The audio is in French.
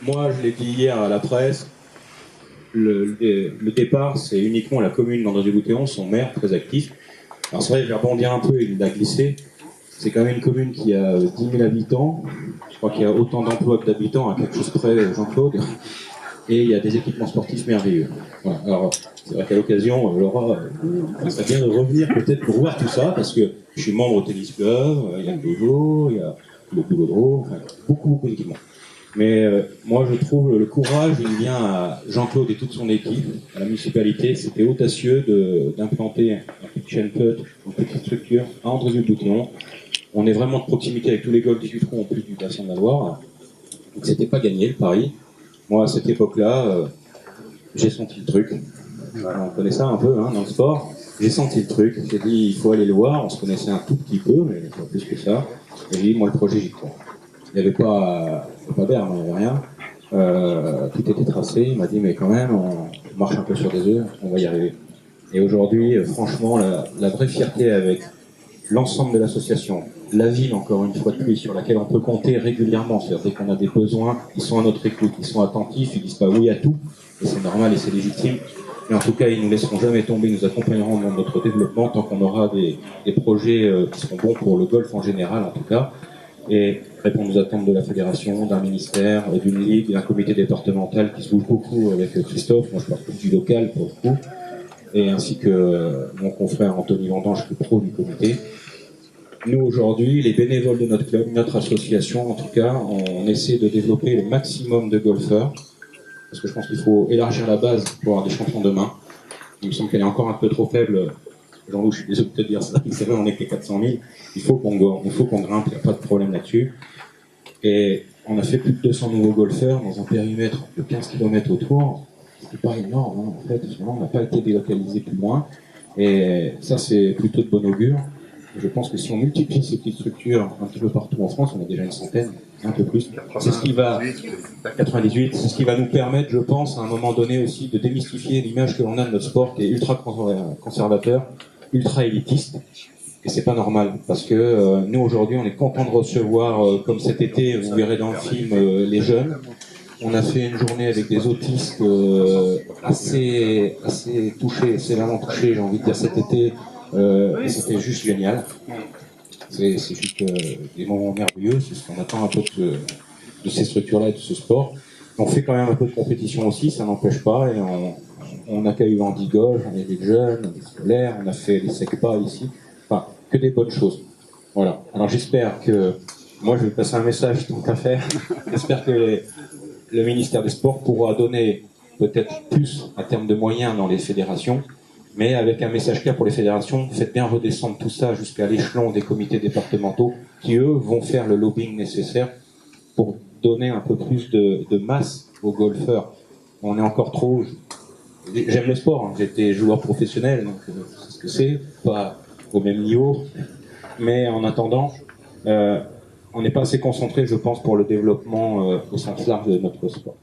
Moi, je l'ai dit hier à la presse, le départ, c'est uniquement la commune d'André-du-Boutéon, son maire très actif. Alors c'est vrai, je vais rebondir un peu, il l'a glissé. C'est quand même une commune qui a 10 000 habitants. Je crois qu'il y a autant d'emplois que d'habitants, à quelque chose près, Jean-Claude. Et il y a des équipements sportifs merveilleux. Voilà. Alors, c'est vrai qu'à l'occasion, Laura, ça serait bien de revenir peut-être pour voir tout ça, parce que je suis membre au tennis club, il y a le dojo, il y a le boulodro, enfin, beaucoup d'équipements. Mais moi, je trouve le courage, il vient à Jean-Claude et toute son équipe, à la municipalité. C'était audacieux d'implanter un kitchen put, une petite structure à André-du-Boutéon. On est vraiment de proximité avec tous les golfs du Suffron, en plus du bassin de la Loire. Donc c'était pas gagné le pari. Moi, à cette époque-là, j'ai senti le truc. On connaît ça un peu hein, dans le sport. J'ai senti le truc. J'ai dit, il faut aller le voir. On se connaissait un tout petit peu, mais pas plus que ça. Et j'ai dit, moi, le projet, j'y crois. Il n'y avait pas d'herbe, il n'y avait rien. Tout était tracé. Il m'a dit, mais quand même, on marche un peu sur des œufs, on va y arriver. Et aujourd'hui, franchement, la vraie fierté avec l'ensemble de l'association, la ville, encore une fois de plus, sur laquelle on peut compter régulièrement. C'est-à-dire, dès qu'on a des besoins, ils sont à notre écoute, ils sont attentifs, ils disent pas oui à tout, et c'est normal et c'est légitime. Mais en tout cas, ils nous laisseront jamais tomber, ils nous accompagneront dans notre développement tant qu'on aura des projets qui seront bons pour le golf en général, en tout cas. Et répondre aux attentes de la fédération, d'un ministère, d'une ligue, d'un comité départemental qui se bouge beaucoup avec Christophe. Moi, je parle plus du local pour le coup. Et ainsi que mon confrère Anthony Vendange, le pro du comité. Nous, aujourd'hui, les bénévoles de notre club, notre association, en tout cas, on essaie de développer le maximum de golfeurs, parce que je pense qu'il faut élargir la base pour avoir des champions demain. Il me semble qu'elle est encore un peu trop faible. Jean-Loup, je suis désolé de te dire ça, c'est vrai, on est que 400 000. Il faut qu'on grimpe, il n'y a pas de problème là-dessus. Et on a fait plus de 200 nouveaux golfeurs dans un périmètre de 15 km autour. C'est pas énorme, hein, en fait. Finalement, on n'a pas été délocalisé plus loin. Et ça, c'est plutôt de bon augure. Je pense que si on multiplie ces petites structures un petit peu partout en France, on a déjà une centaine, un peu plus. C'est ce qui va, 98, c'est ce qui va nous permettre, je pense, à un moment donné aussi, de démystifier l'image que l'on a de notre sport qui est ultra conservateur, ultra élitiste. Et c'est pas normal, parce que nous aujourd'hui, on est content de recevoir, comme cet été, vous verrez dans le film, les jeunes. On a fait une journée avec des autistes assez touchés, sévèrement touchés, j'ai envie de dire cet été. Et c'était juste génial. C'est juste des moments merveilleux, c'est ce qu'on attend un peu de ces structures-là et de ce sport. On fait quand même un peu de compétition aussi, ça n'empêche pas. Et on accueille Andy Golf, on est des jeunes, des scolaires, on a fait les SECPA ici. Enfin, que des bonnes choses. Voilà. Alors j'espère que, moi je vais passer un message tant qu'à faire. J'espère que le ministère des Sports pourra donner peut-être plus en termes de moyens dans les fédérations, mais avec un message clair pour les fédérations, faites bien redescendre tout ça jusqu'à l'échelon des comités départementaux qui, eux, vont faire le lobbying nécessaire pour donner un peu plus de masse aux golfeurs. On est encore trop... J'aime le sport, hein. J'étais joueur professionnel, donc je sais ce que c'est, pas au même niveau, mais en attendant, on n'est pas assez concentré, je pense, pour le développement au sens large de notre sport.